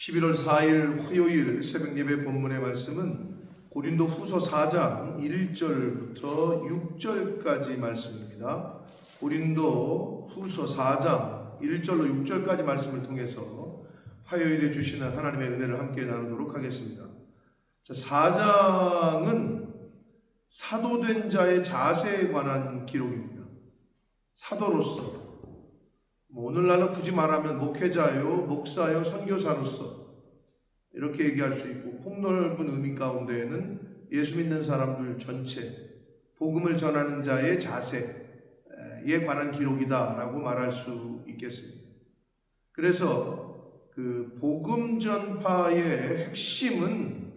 11월 4일 화요일 새벽 예배 본문의 말씀은 고린도 후서 4장 1절부터 6절까지 말씀입니다. 고린도 후서 4장 1절로 6절까지 말씀을 통해서 화요일에 주시는 하나님의 은혜를 함께 나누도록 하겠습니다. 자, 4장은 사도된 자의 자세에 관한 기록입니다. 사도로서 오늘날은 굳이 말하면 목회자요, 목사요, 선교사로서 이렇게 얘기할 수 있고, 폭넓은 의미 가운데에는 예수 믿는 사람들 전체, 복음을 전하는 자의 자세에 관한 기록이다라고 말할 수 있겠습니다. 그래서 그 복음 전파의 핵심은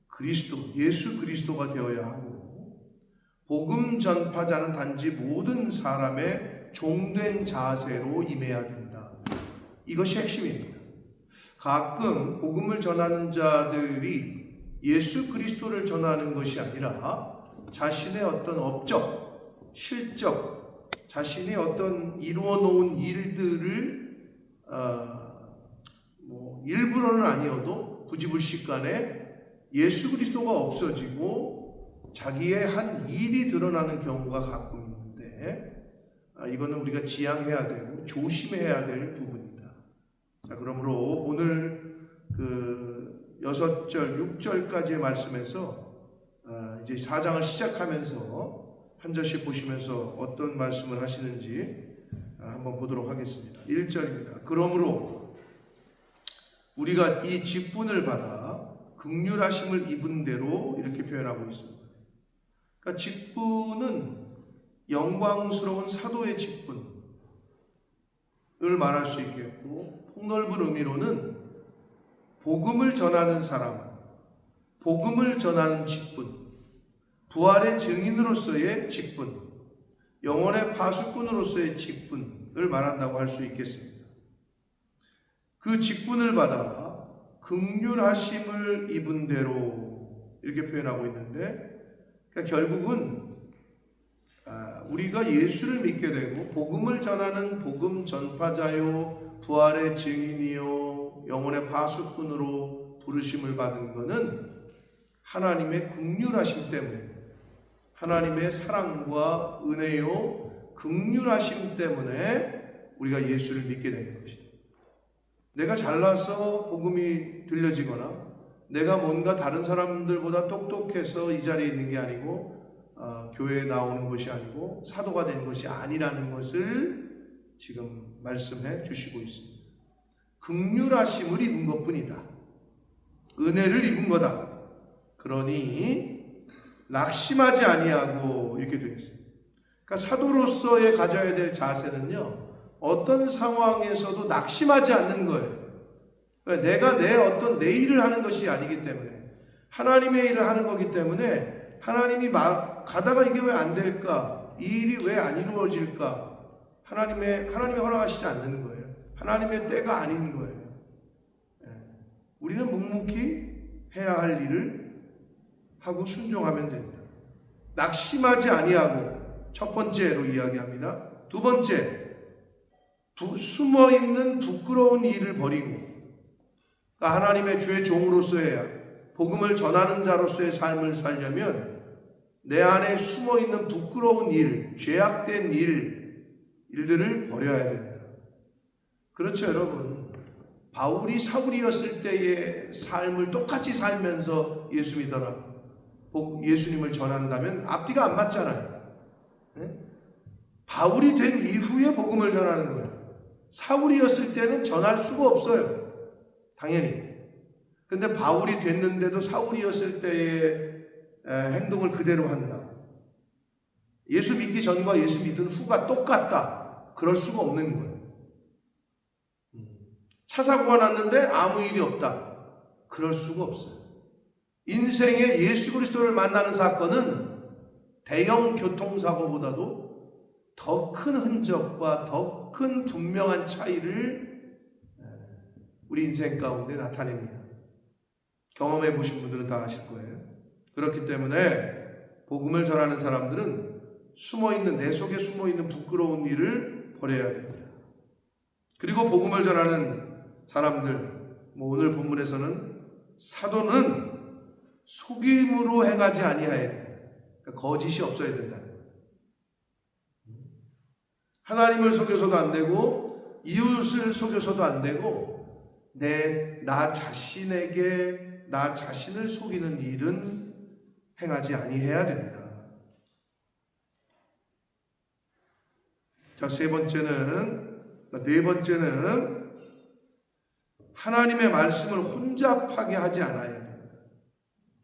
그리스도, 예수 그리스도가 되어야 하고, 복음 전파자는 단지 모든 사람의 종된 자세로 임해야 된다. 이것이 핵심입니다. 가끔 복음을 전하는 자들이 예수 그리스도를 전하는 것이 아니라 자신의 어떤 업적, 실적, 자신이 어떤 이루어 놓은 일들을 일부러는 아니어도 부지불식간에 예수 그리스도가 없어지고 자기의 한 일이 드러나는 경우가 가끔 있는데, 이거는 우리가 지양해야 되고 조심해야 될 부분이다. 자, 그러므로 오늘 그 6절, 6절까지의 말씀에서 이제 4장을 시작하면서 한 절씩 보시면서 어떤 말씀을 하시는지 한번 보도록 하겠습니다. 1절입니다. 그러므로 우리가 이 직분을 받아 긍휼하심을 입은 대로, 이렇게 표현하고 있습니다. 그러니까 직분은 영광스러운 사도의 직분을 말할 수 있겠고, 폭넓은 의미로는 복음을 전하는 사람, 복음을 전하는 직분, 부활의 증인으로서의 직분, 영혼의 파수꾼으로서의 직분을 말한다고 할 수 있겠습니다. 그 직분을 받아 긍휼하심을 입은 대로, 이렇게 표현하고 있는데, 그러니까 결국은 우리가 예수를 믿게 되고 복음을 전하는 복음 전파자요, 부활의 증인이요, 영혼의 파수꾼으로 부르심을 받은 것은 하나님의 긍휼하심 때문에, 하나님의 사랑과 은혜요, 긍휼하심 때문에 우리가 예수를 믿게 되는 것이다. 내가 잘나서 복음이 들려지거나 내가 뭔가 다른 사람들보다 똑똑해서 이 자리에 있는 게 아니고, 교회에 나오는 것이 아니고 사도가 된 것이 아니라는 것을 지금 말씀해 주시고 있습니다. 긍휼하심을 입은 것뿐이다. 은혜를 입은 거다. 그러니 낙심하지 아니하고, 이렇게 되어 있습니다. 그러니까 사도로서의 가져야 될 자세는요, 어떤 상황에서도 낙심하지 않는 거예요. 그러니까 내가 내 일을 하는 것이 아니기 때문에, 하나님의 일을 하는 거기 때문에, 하나님이 가다가 이게 왜 안 될까? 이 일이 왜 안 이루어질까? 하나님이 허락하시지 않는 거예요. 하나님의 때가 아닌 거예요. 우리는 묵묵히 해야 할 일을 하고 순종하면 됩니다. 낙심하지 아니하고, 첫 번째로 이야기합니다. 두 번째, 숨어있는 부끄러운 일을 버리고, 그러니까 하나님의 주의 종으로서의, 복음을 전하는 자로서의 삶을 살려면 내 안에 숨어있는 부끄러운 일, 죄악된 일들을 버려야 됩니다. 그렇죠, 여러분. 바울이 사울이었을 때의 삶을 똑같이 살면서 예수 믿어라, 예수님을 전한다면 앞뒤가 안 맞잖아요. 네? 바울이 된 이후에 복음을 전하는 거예요. 사울이었을 때는 전할 수가 없어요, 당연히. 근데 바울이 됐는데도 사울이었을 때의 행동을 그대로 한다. 예수 믿기 전과 예수 믿은 후가 똑같다. 그럴 수가 없는 거예요. 차 사고가 났는데 아무 일이 없다. 그럴 수가 없어요. 인생에 예수 그리스도를 만나는 사건은 대형 교통사고보다도 더 큰 흔적과 더 큰 분명한 차이를 우리 인생 가운데 나타냅니다. 경험해 보신 분들은 다 아실 거예요. 그렇기 때문에 복음을 전하는 사람들은 내 속에 숨어있는 부끄러운 일을 버려야 됩니다. 그리고 복음을 전하는 사람들, 오늘 본문에서는 사도는 속임으로 행하지 아니하여야 된다. 그러니까 거짓이 없어야 된다. 하나님을 속여서도 안 되고 이웃을 속여서도 안 되고 나 자신을 속이는 일은 행하지 아니해야 된다. 자, 네 번째는 하나님의 말씀을 혼잡하게 하지 않아야 된다.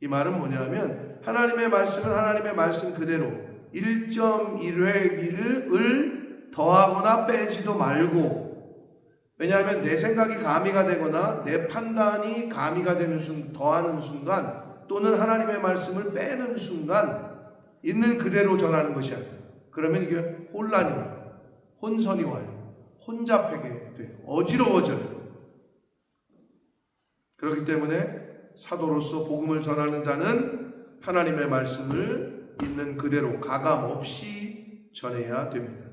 이 말은 뭐냐면 하나님의 말씀은 하나님의 말씀 그대로 1.1회기를 더하거나 빼지도 말고, 왜냐하면 내 생각이 가미가 되거나 내 판단이 가미가 되는 더하는 순간 또는 하나님의 말씀을 빼는 순간 있는 그대로 전하는 것이 아니에요. 그러면 이게 혼란이 와요. 혼선이 와요. 혼잡하게 돼요. 어지러워져요. 그렇기 때문에 사도로서 복음을 전하는 자는 하나님의 말씀을 있는 그대로 가감 없이 전해야 됩니다.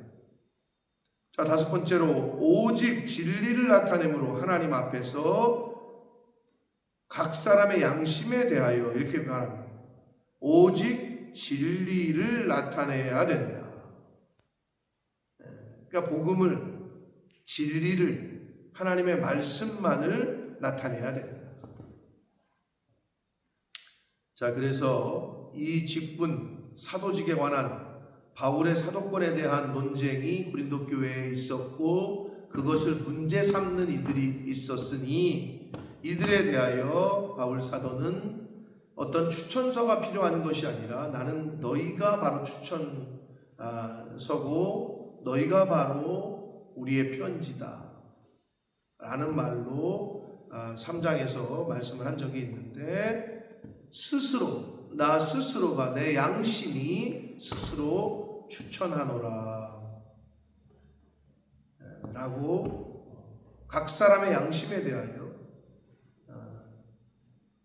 자, 다섯 번째로 오직 진리를 나타내므로 하나님 앞에서 각 사람의 양심에 대하여 이렇게 말합니다. 오직 진리를 나타내야 된다. 그러니까 복음을, 진리를, 하나님의 말씀만을 나타내야 된다. 자, 그래서 이 직분, 사도직에 관한 바울의 사도권에 대한 논쟁이 고린도 교회에 있었고 그것을 문제 삼는 이들이 있었으니 이들에 대하여 바울 사도는 어떤 추천서가 필요한 것이 아니라 나는 너희가 바로 추천서고 너희가 바로 우리의 편지다 라는 말로 3장에서 말씀을 한 적이 있는데, 나 스스로가 내 양심이 스스로 추천하노라 라고 각 사람의 양심에 대하여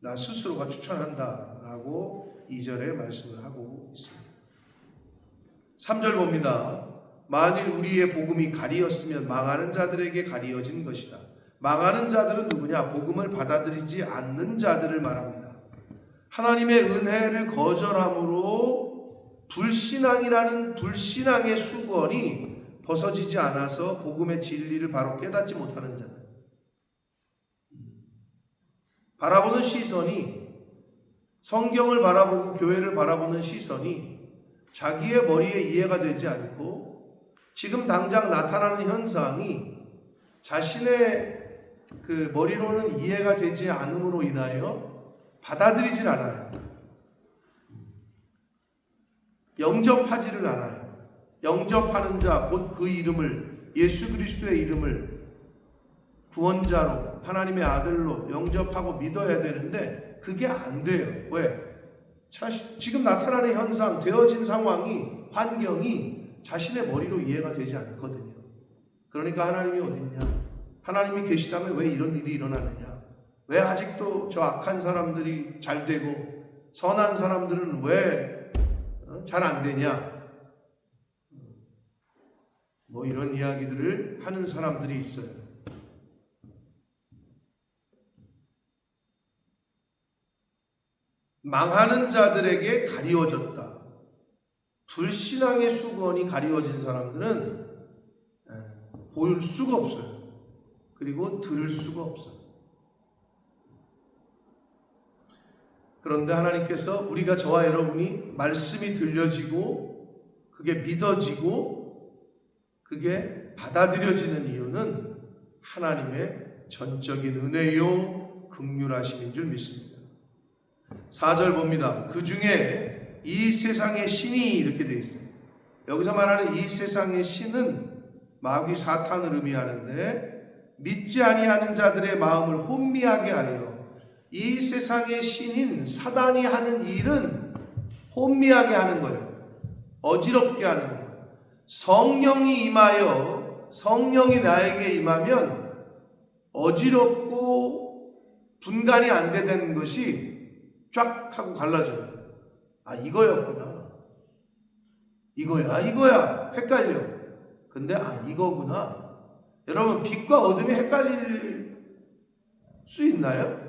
나 스스로가 추천한다 라고 2절에 말씀을 하고 있습니다. 3절 봅니다. 만일 우리의 복음이 가리었으면 망하는 자들에게 가리어진 것이다. 망하는 자들은 누구냐? 복음을 받아들이지 않는 자들을 말합니다. 하나님의 은혜를 거절함으로 불신앙이라는 불신앙의 수건이 벗어지지 않아서 복음의 진리를 바로 깨닫지 못하는 자들. 바라보는 시선이, 성경을 바라보고 교회를 바라보는 시선이 자기의 머리에 이해가 되지 않고 지금 당장 나타나는 현상이 자신의 그 머리로는 이해가 되지 않음으로 인하여 받아들이질 않아요. 영접하지를 않아요. 영접하는 자, 곧 그 이름을, 예수 그리스도의 이름을 구원자로, 하나님의 아들로 영접하고 믿어야 되는데 그게 안 돼요. 왜? 지금 나타나는 현상, 되어진 상황이, 환경이 자신의 머리로 이해가 되지 않거든요. 그러니까 하나님이 어딨냐? 하나님이 계시다면 왜 이런 일이 일어나느냐? 왜 아직도 저 악한 사람들이 잘 되고 선한 사람들은 왜 잘 안 되냐? 뭐 이런 이야기들을 하는 사람들이 있어요. 망하는 자들에게 가리워졌다. 불신앙의 수건이 가리워진 사람들은 볼 수가 없어요. 그리고 들을 수가 없어요. 그런데 하나님께서 우리가, 저와 여러분이 말씀이 들려지고 그게 믿어지고 그게 받아들여지는 이유는 하나님의 전적인 은혜요 긍휼하심인 줄 믿습니다. 4절 봅니다. 그 중에 이 세상의 신이, 이렇게 되어 있어요. 여기서 말하는 이 세상의 신은 마귀 사탄을 의미하는데, 믿지 아니하는 자들의 마음을 혼미하게 하여, 이 세상의 신인 사단이 하는 일은 혼미하게 하는 거예요. 어지럽게 하는 거예요. 성령이 임하여, 성령이 나에게 임하면 어지럽고 분간이 안 되는 것이 쫙 하고 갈라져요. 아, 이거였구나. 이거야. 헷갈려. 근데 이거구나. 여러분, 빛과 어둠이 헷갈릴 수 있나요?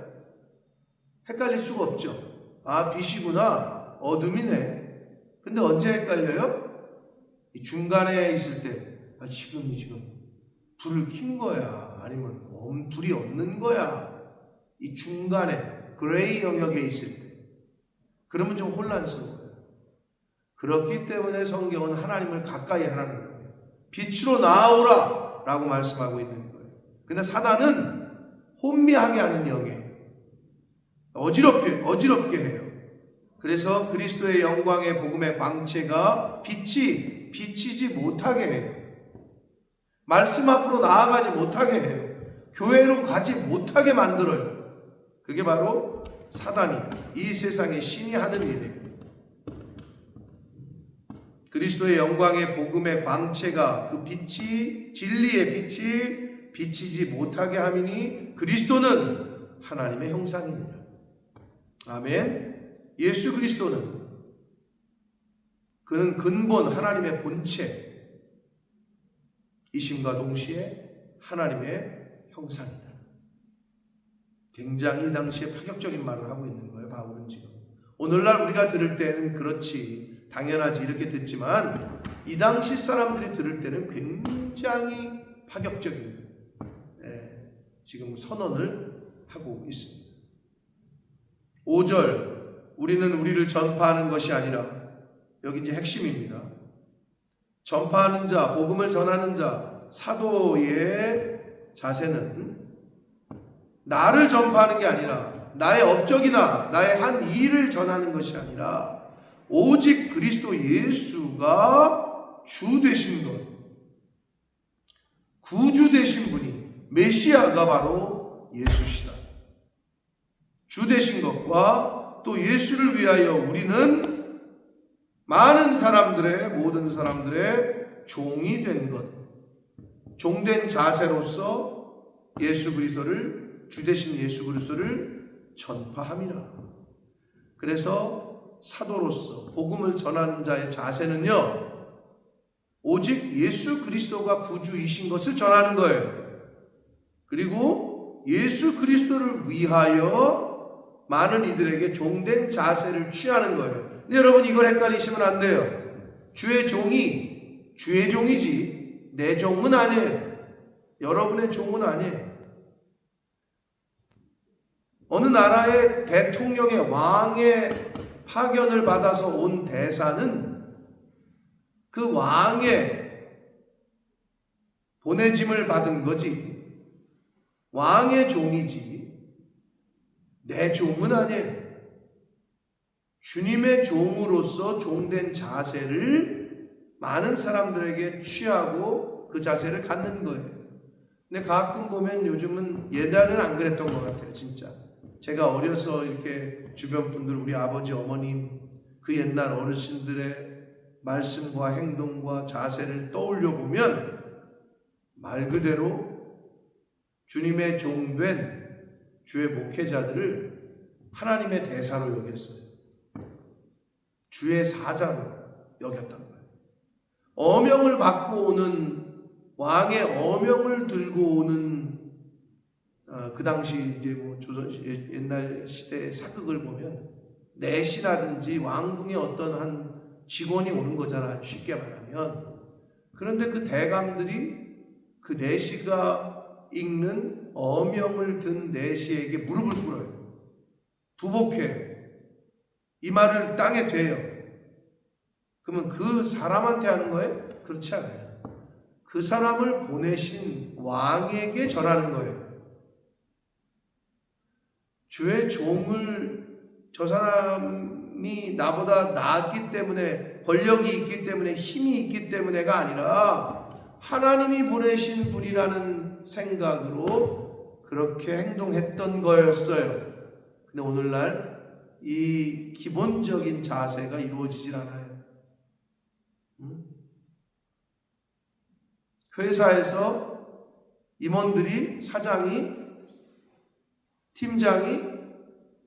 헷갈릴 수가 없죠. 아, 빛이구나. 어둠이네. 근데 언제 헷갈려요? 이 중간에 있을 때, 아, 지금 불을 킨 거야. 아니면 불이 없는 거야. 이 중간에, 그레이 영역에 있을 때. 그러면 좀 혼란스러워요. 그렇기 때문에 성경은 하나님을 가까이 하라는 거예요. 빛으로 나아오라! 라고 말씀하고 있는 거예요. 근데 사단은 혼미하게 하는 영이에요. 어지럽게 해요. 그래서 그리스도의 영광의 복음의 광채가 빛이 비치지 못하게 해요. 말씀 앞으로 나아가지 못하게 해요. 교회로 가지 못하게 만들어요. 그게 바로 사단이, 이 세상의 신이 하는 일이에요. 그리스도의 영광의 복음의 광채가, 그 빛이, 진리의 빛이 비치지 못하게 함이니 그리스도는 하나님의 형상입니다. 아멘. 예수 그리스도는, 그는 근본 하나님의 본체이심과 동시에 하나님의 형상이다. 굉장히 당시에 파격적인 말을 하고 있는 거예요, 바울은 지금. 오늘날 우리가 들을 때는 그렇지, 당연하지 이렇게 듣지만 이 당시 사람들이 들을 때는 굉장히 파격적인 지금 선언을 하고 있습니다. 5절, 우리는 우리를 전파하는 것이 아니라, 여기 이제 핵심입니다. 전파하는 자, 복음을 전하는 자, 사도의 자세는 나를 전파하는 게 아니라, 나의 업적이나 나의 한 일을 전하는 것이 아니라 오직 그리스도 예수가 주 되신 것, 구주 되신 분이, 메시아가 바로 예수시다. 주 되신 것과 또 예수를 위하여 우리는 많은 사람들의, 모든 사람들의 종이 된 것, 종된 자세로서 예수 그리스도를, 주 되신 예수 그리스도를 전파함이라. 그래서 사도로서 복음을 전하는 자의 자세는요, 오직 예수 그리스도가 구주이신 것을 전하는 거예요. 그리고 예수 그리스도를 위하여 많은 이들에게 종된 자세를 취하는 거예요. 근데 여러분, 이걸 헷갈리시면 안 돼요. 주의 종이 주의 종이지 내 종은 아니에요. 여러분의 종은 아니에요. 어느 나라의 대통령의, 왕의 파견을 받아서 온 대사는 그 왕의 보내짐을 받은 거지, 왕의 종이지 내 종은 아니에요. 주님의 종으로서 종된 자세를 많은 사람들에게 취하고 그 자세를 갖는 거예요. 근데 가끔 보면 요즘은, 옛날에는 안 그랬던 것 같아요. 진짜 제가 어려서 이렇게 주변 분들, 우리 아버지, 어머님, 그 옛날 어르신들의 말씀과 행동과 자세를 떠올려 보면 말 그대로 주님의 종된 주의 목회자들을 하나님의 대사로 여겼어요. 주의 사자로 여겼던 거예요. 어명을 받고 오는, 왕의 어명을 들고 오는, 그 당시 이제 뭐 조선 옛날 시대의 사극을 보면 내시라든지 왕궁의 어떤 한 직원이 오는 거잖아요, 쉽게 말하면. 그런데 그 대감들이 그 내시가 읽는 어명을 든 내시에게 무릎을 꿇어요. 부복해요. 이 말을 땅에 대요. 그러면 그 사람한테 하는 거예요? 그렇지 않아요. 그 사람을 보내신 왕에게 전하는 거예요. 주의 종을, 저 사람이 나보다 낫기 때문에, 권력이 있기 때문에, 힘이 있기 때문에가 아니라 하나님이 보내신 분이라는 생각으로 그렇게 행동했던 거였어요. 근데 오늘날 이 기본적인 자세가 이루어지질 않아요. 회사에서 임원들이, 사장이, 팀장이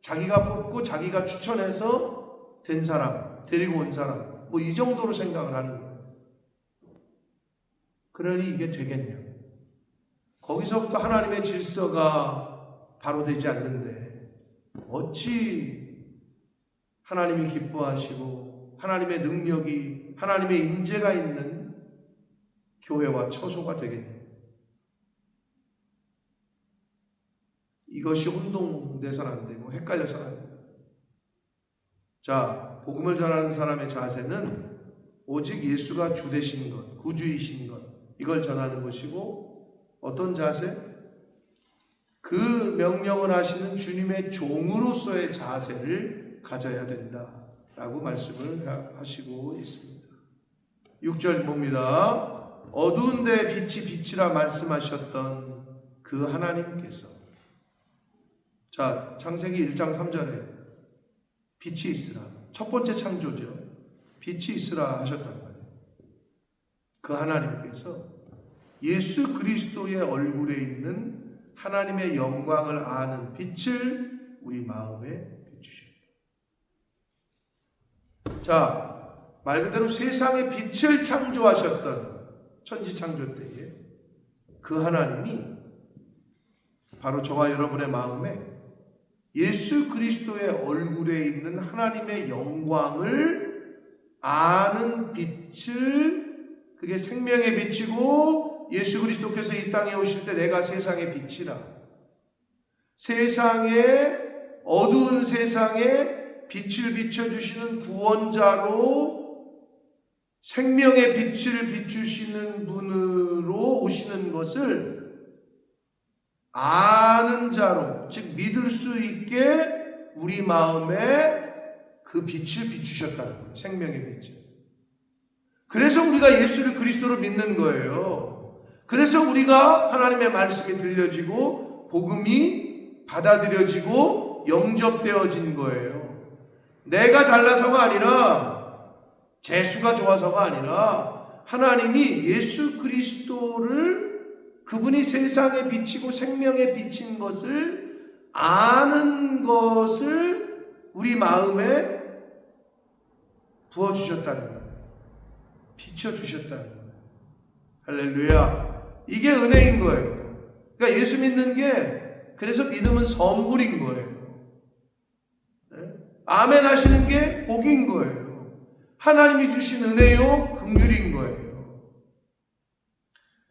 자기가 뽑고 자기가 추천해서 된 사람, 데리고 온 사람, 뭐 이 정도로 생각을 하는 거예요. 그러니 이게 되겠냐? 거기서부터 하나님의 질서가 바로 되지 않는데 어찌 하나님이 기뻐하시고 하나님의 능력이, 하나님의 임재가 있는 교회와 처소가 되겠냐. 이것이 혼동돼서는 안 되고 헷갈려서는 안 됩니다. 자, 복음을 전하는 사람의 자세는 오직 예수가 주 되신 것, 구주이신 것, 이걸 전하는 것이고, 어떤 자세? 그 명령을 하시는 주님의 종으로서의 자세를 가져야 된다라고 말씀을 하시고 있습니다. 6절 봅니다. 어두운 데 빛이 빛이라 말씀하셨던 그 하나님께서, 자, 창세기 1장 3절에 빛이 있으라, 첫 번째 창조죠. 빛이 있으라 하셨단 말이에요. 그 하나님께서 예수 그리스도의 얼굴에 있는 하나님의 영광을 아는 빛을 우리 마음에 비추십니다. 자, 말 그대로 세상의 빛을 창조하셨던 천지 창조 때에 그 하나님이 바로 저와 여러분의 마음에 예수 그리스도의 얼굴에 있는 하나님의 영광을 아는 빛을, 그게 생명의 빛이고, 예수 그리스도께서 이 땅에 오실 때 내가 세상의 빛이라, 세상에, 어두운 세상에 빛을 비춰주시는 구원자로 생명의 빛을 비추시는 분으로 오시는 것을 아는 자로, 즉 믿을 수 있게 우리 마음에 그 빛을 비추셨다는 거예요. 생명의 빛을. 그래서 우리가 예수를 그리스도로 믿는 거예요. 그래서 우리가 하나님의 말씀이 들려지고 복음이 받아들여지고 영접되어진 거예요. 내가 잘나서가 아니라, 재수가 좋아서가 아니라, 하나님이 예수 그리스도를, 그분이 세상의 빛이고 생명의 빛인 것을 아는 것을 우리 마음에 부어주셨다는 거예요. 비춰주셨다는 거예요. 할렐루야. 이게 은혜인 거예요. 그러니까 예수 믿는 게, 그래서 믿음은 선물인 거예요. 네? 아멘 하시는 게 복인 거예요. 하나님이 주신 은혜요, 긍휼인 거예요.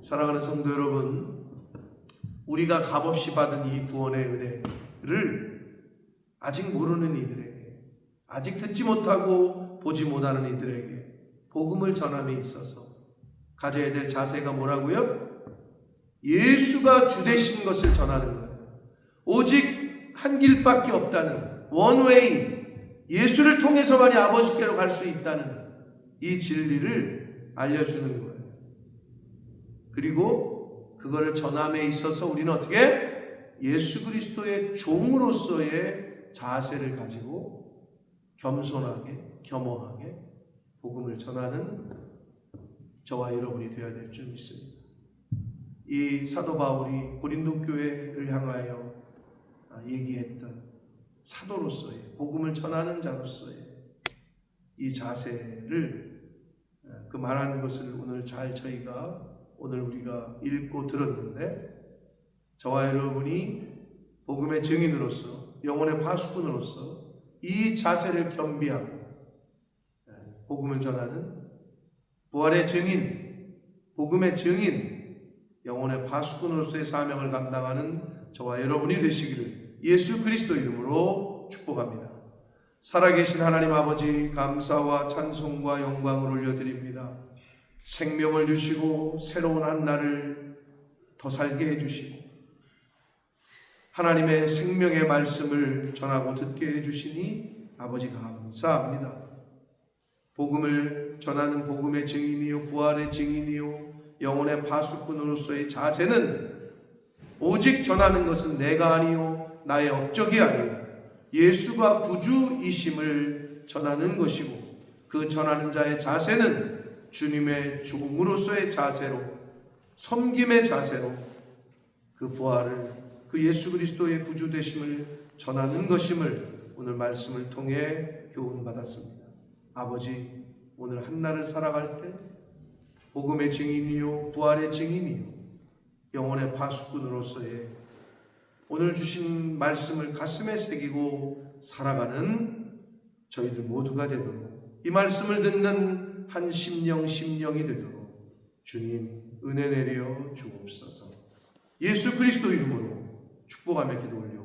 사랑하는 성도 여러분, 우리가 값없이 받은 이 구원의 은혜를 아직 모르는 이들에게, 아직 듣지 못하고 보지 못하는 이들에게 복음을 전함에 있어서 가져야 될 자세가 뭐라고요? 예수가 주 되신 것을 전하는 거예요. 오직 한 길밖에 없다는, 원웨이, 예수를 통해서만이 아버지께로 갈 수 있다는 이 진리를 알려주는 거예요. 그리고 그거를 전함에 있어서 우리는 어떻게? 예수 그리스도의 종으로서의 자세를 가지고 겸손하게, 겸허하게 복음을 전하는 저와 여러분이 되어야 될 줄 믿습니다. 이 사도 바울이 고린도 교회를 향하여 얘기했던 사도로서의, 복음을 전하는 자로서의 이 자세를, 그 말하는 것을 오늘 잘 오늘 우리가 읽고 들었는데, 저와 여러분이 복음의 증인으로서, 영혼의 파수꾼으로서 이 자세를 겸비하고 복음을 전하는 부활의 증인, 복음의 증인, 영혼의 파수꾼으로서의 사명을 감당하는 저와 여러분이 되시기를 예수 그리스도 이름으로 축복합니다. 살아계신 하나님 아버지, 감사와 찬송과 영광을 올려드립니다. 생명을 주시고 새로운 한 날을 더 살게 해주시고 하나님의 생명의 말씀을 전하고 듣게 해주시니 아버지 감사합니다. 복음을 전하는 복음의 증인이요, 부활의 증인이요, 영혼의 파수꾼으로서의 자세는 오직 전하는 것은 내가 아니요, 나의 업적이 아니요, 예수가 구주이심을 전하는 것이고, 그 전하는 자의 자세는 주님의 종으로서의 자세로, 섬김의 자세로 그 부활을, 그 예수 그리스도의 구주 되심을 전하는 것임을 오늘 말씀을 통해 교훈받았습니다. 아버지, 오늘 한날을 살아갈 때 복음의 증인이요, 부활의 증인이요, 영혼의 파수꾼으로서의 오늘 주신 말씀을 가슴에 새기고 살아가는 저희들 모두가 되도록, 이 말씀을 듣는 한 심령이 되도록 주님 은혜 내려 주옵소서. 예수 그리스도 이름으로 축복하며 기도 올려